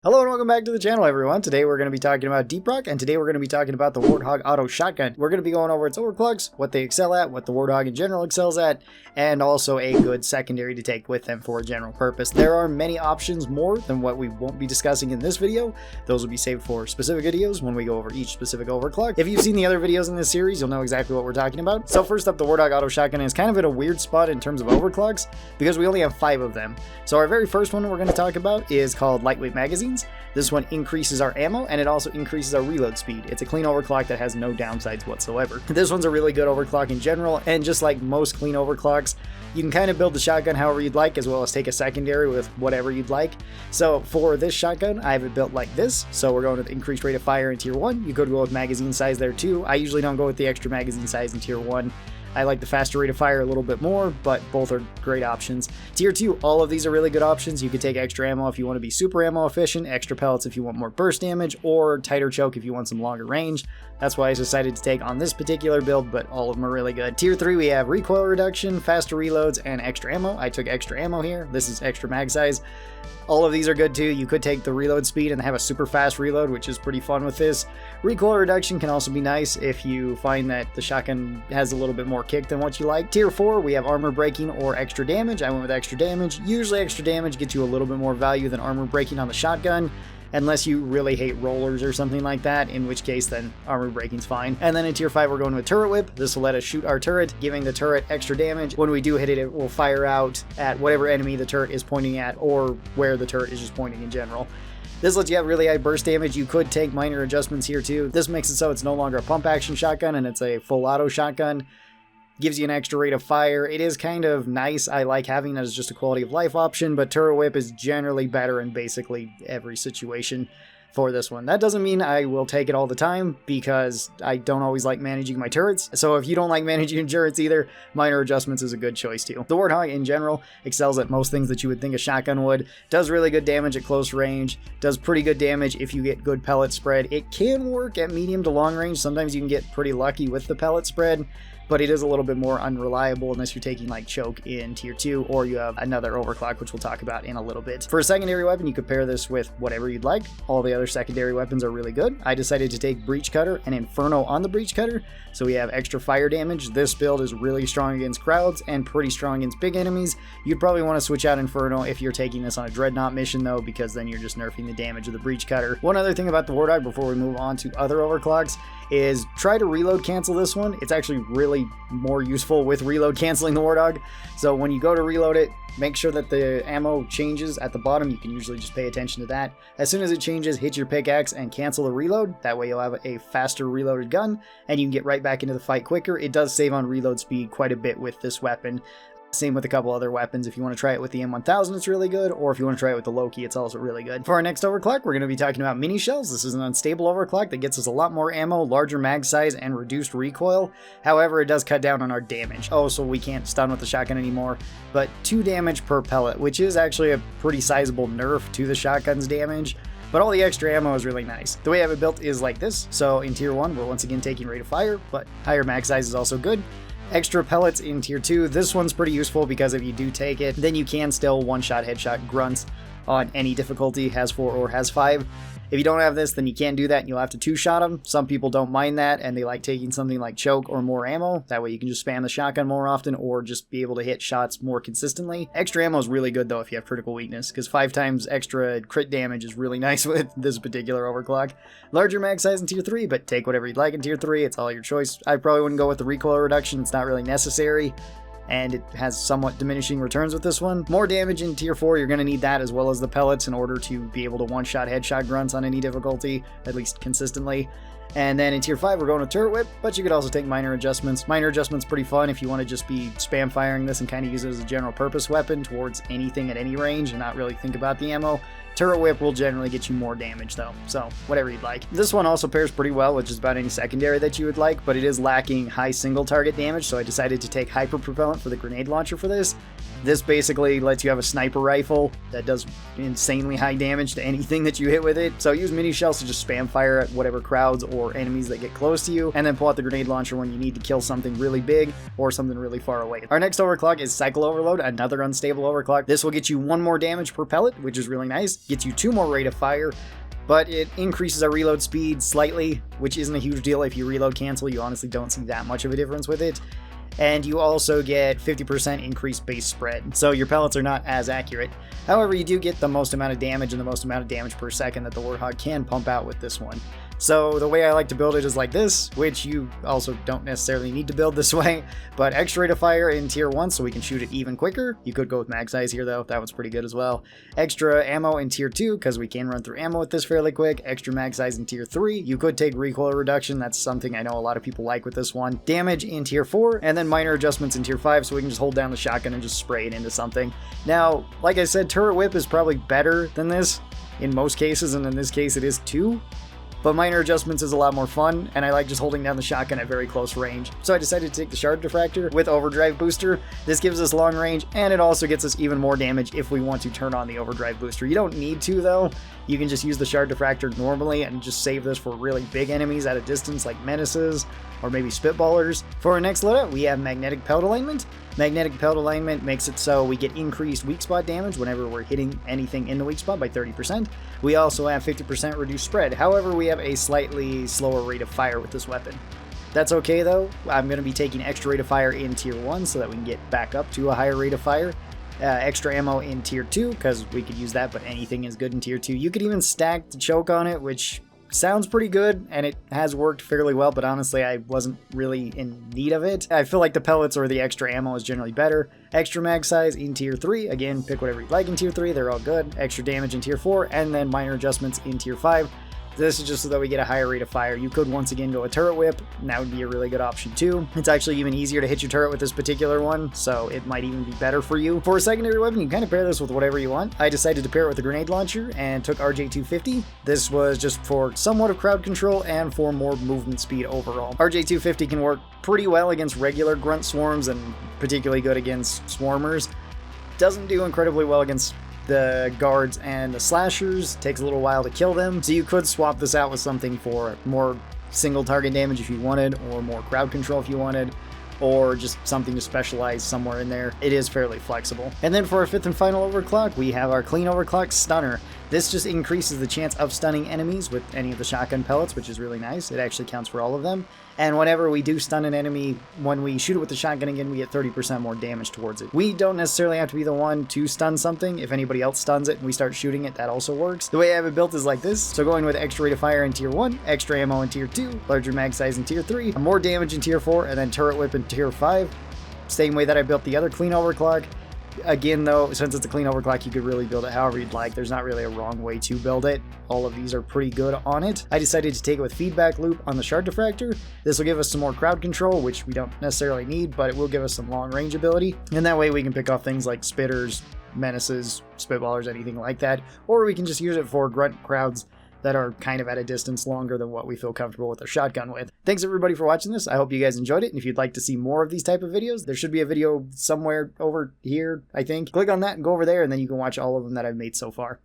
Hello and welcome back to the channel, everyone. Today we're going to be talking about Deep Rock, and today we're going to be talking about the Warthog auto shotgun. We're going to be going over its overclocks, what they excel at, what the Warthog in general excels at, and also a good secondary to take with them for a general purpose. There are many options more than what we won't be discussing in this video. Those will be saved for specific videos when we go over each specific overclock. If you've seen the other videos in this series, you'll know exactly what we're talking about. So first up, the Warthog auto shotgun is kind of in a weird spot in terms of overclocks because we only have 5 of them. So our very first one we're going to talk about is called lightweight magazines. This one increases our ammo, and it also increases our reload speed. It's a clean overclock that has no downsides whatsoever. This one's a really good overclock in general, and just like most clean overclocks, you can kind of build the shotgun however you'd like, as well as take a secondary with whatever you'd like. So for this shotgun, I have it built like this. So we're going with increased rate of fire in tier 1. You could go with magazine size there too. I usually don't go with the extra magazine size in tier 1. I like the faster rate of fire a little bit more, but both are great options. Tier 2, all of these are really good options. You could take extra ammo if you want to be super ammo efficient, extra pellets if you want more burst damage, or tighter choke if you want some longer range. That's why I decided to take on this particular build, but all of them are really good. Tier 3, we have recoil reduction, faster reloads, and extra ammo. I took extra ammo here. This is extra mag size. All of these are good too. You could take the reload speed and have a super fast reload, which is pretty fun with this. Recoil reduction can also be nice if you find that the shotgun has a little bit more kick than what you like. Tier 4, we have armor breaking or extra damage. I went with extra damage. Usually extra damage gets you a little bit more value than armor breaking on the shotgun, unless you really hate rollers or something like that, in which case then armor breaking's fine. And then in tier 5 we're going with turret whip. This will let us shoot our turret, giving the turret extra damage. When we do hit it, it will fire out at whatever enemy the turret is pointing at, or where the turret is just pointing in general. This lets you have really high burst damage. You could take minor adjustments here too. This makes it so it's no longer a pump action shotgun and it's a full auto shotgun. Gives you an extra rate of fire. It is kind of nice. I like having it as just a quality of life option, but turret whip is generally better in basically every situation for this one. That doesn't mean I will take it all the time, because I don't always like managing my turrets. So if you don't like managing your turrets either, minor adjustments is a good choice too. The Warthog in general excels at most things that you would think a shotgun would. Does really good damage at close range. Does pretty good damage if you get good pellet spread. It can work at medium to long range. Sometimes you can get pretty lucky with the pellet spread, but it is a little bit more unreliable unless you're taking like choke in tier 2, or you have another overclock, which we'll talk about in a little bit. For a secondary weapon, you could pair this with whatever you'd like. All the other secondary weapons are really good. I decided to take breach cutter and inferno on the breach cutter, so we have extra fire damage. This build is really strong against crowds and pretty strong against big enemies. You'd probably want to switch out inferno if you're taking this on a dreadnought mission though, because then you're just nerfing the damage of the breach cutter. One other thing about the Warthog before we move on to other overclocks is try to reload cancel this one. It's actually really more useful with reload canceling the Warthog. So when you go to reload it, make sure that the ammo changes at the bottom. You can usually just pay attention to that. As soon as it changes, hit your pickaxe and cancel the reload. That way you'll have a faster reloaded gun and you can get right back into the fight quicker. It does save on reload speed quite a bit with this weapon. Same with a couple other weapons. If you want to try it with the M1000, it's really good, or if you want to try it with the Loki, it's also really good. For our next overclock, we're going to be talking about mini shells. This is an unstable overclock that gets us a lot more ammo, larger mag size, and reduced recoil. However, it does cut down on our damage. Oh, so we can't stun with the shotgun anymore, but 2 damage per pellet, which is actually a pretty sizable nerf to the shotgun's damage. But all the extra ammo is really nice. The way I have it built is like this. So in tier 1, we're once again taking rate of fire, but higher mag size is also good. Extra pellets in tier 2. This one's pretty useful because if you do take it, then you can still one-shot headshot grunts on any difficulty, has 4 or has 5. If you don't have this, then you can't do that and you'll have to 2-shot them. Some people don't mind that and they like taking something like choke or more ammo. That way you can just spam the shotgun more often or just be able to hit shots more consistently. Extra ammo is really good though if you have critical weakness, because 5 times extra crit damage is really nice with this particular overclock. Larger mag size in tier 3, but take whatever you'd like in tier 3. It's all your choice. I probably wouldn't go with the recoil reduction. It's not really necessary, and it has somewhat diminishing returns with this one. More damage in tier 4, you're going to need that as well as the pellets in order to be able to one-shot headshot grunts on any difficulty, at least consistently. And then in tier 5, we're going with turret whip, but you could also take minor adjustments. Minor adjustments pretty fun if you want to just be spam firing this and kind of use it as a general purpose weapon towards anything at any range and not really think about the ammo. Turret whip will generally get you more damage though, so whatever you'd like. This one also pairs pretty well with just about any secondary that you would like, but it is lacking high single target damage, so I decided to take hyper propellant for the grenade launcher for this. This basically lets you have a sniper rifle that does insanely high damage to anything that you hit with it. So use mini shells to just spam fire at whatever crowds or enemies that get close to you, and then pull out the grenade launcher when you need to kill something really big or something really far away. Our next overclock is Cycle Overload, another unstable overclock. This will get you 1 more damage per pellet, which is really nice. Gets you 2 more rate of fire, but it increases our reload speed slightly, which isn't a huge deal. If you reload cancel, you honestly don't see that much of a difference with it. And you also get 50% increased base spread, so your pellets are not as accurate. However, you do get the most amount of damage and the most amount of damage per second that the Warthog can pump out with this one. So the way I like to build it is like this, which you also don't necessarily need to build this way, but extra rate of fire in tier 1 so we can shoot it even quicker. You could go with mag size here though, that one's pretty good as well. Extra ammo in tier 2 because we can run through ammo with this fairly quick. Extra mag size in tier 3. You could take recoil reduction, that's something I know a lot of people like with this one. Damage in tier 4, and then minor adjustments in tier 5 so we can just hold down the shotgun and just spray it into something. Now, like I said, turret whip is probably better than this in most cases, and in this case it is too. But minor adjustments is a lot more fun, and I like just holding down the shotgun at very close range. So I decided to take the shard diffractor with overdrive booster. This gives us long range, and it also gets us even more damage if we want to turn on the overdrive booster. You don't need to though. You can just use the shard diffractor normally and just save this for really big enemies at a distance like menaces or maybe spitballers. For our next loadout, we have magnetic pellet alignment. Magnetic pellet alignment makes it so we get increased weak spot damage whenever we're hitting anything in the weak spot by 30%. We also have 50% reduced spread. However, we have a slightly slower rate of fire with this weapon. That's okay though. I'm going to be taking extra rate of fire in tier 1 so that we can get back up to a higher rate of fire. Extra ammo in tier 2 because we could use that, but anything is good in tier 2. You could even stack the choke on it, which sounds pretty good, and it has worked fairly well, but honestly I wasn't really in need of it. I feel like the pellets or the extra ammo is generally better. Extra mag size in tier 3, again, pick whatever you'd like in tier 3, they're all good. Extra damage in tier 4, and then minor adjustments in tier 5. This is just so that we get a higher rate of fire. You could once again go a turret whip, and that would be a really good option too. It's actually even easier to hit your turret with this particular one, so it might even be better for you. For a secondary weapon, you can kind of pair this with whatever you want. I decided to pair it with a grenade launcher and took RJ250. This was just for somewhat of crowd control and for more movement speed overall. RJ250 can work pretty well against regular grunt swarms and particularly good against swarmers. Doesn't do incredibly well against the guards and the slashers. Takes a little while to kill them, so you could swap this out with something for more single target damage if you wanted, or more crowd control if you wanted, or just something to specialize somewhere in there. It is fairly flexible. And then for our 5th and final overclock, we have our clean overclock stunner. This just increases the chance of stunning enemies with any of the shotgun pellets, which is really nice. It actually counts for all of them. And whenever we do stun an enemy, when we shoot it with the shotgun again, we get 30% more damage towards it. We don't necessarily have to be the one to stun something. If anybody else stuns it and we start shooting it, that also works. The way I have it built is like this. So going with extra rate of fire in tier 1, extra ammo in tier 2, larger mag size in tier 3, more damage in tier 4, and then turret whip in tier 5. Same way that I built the other clean overclock. Again though, since it's a clean overclock, you could really build it however you'd like. There's not really a wrong way to build it. All of these are pretty good on it. I decided to take it with feedback loop on the shard diffractor. This will give us some more crowd control, which we don't necessarily need, but it will give us some long range ability. And that way we can pick off things like spitters, menaces, spitballers, anything like that. Or we can just use it for grunt crowds that are kind of at a distance longer than what we feel comfortable with a shotgun with. Thanks everybody for watching this. I hope you guys enjoyed it. And if you'd like to see more of these type of videos, there should be a video somewhere over here, I think. Click on that and go over there, and then you can watch all of them that I've made so far.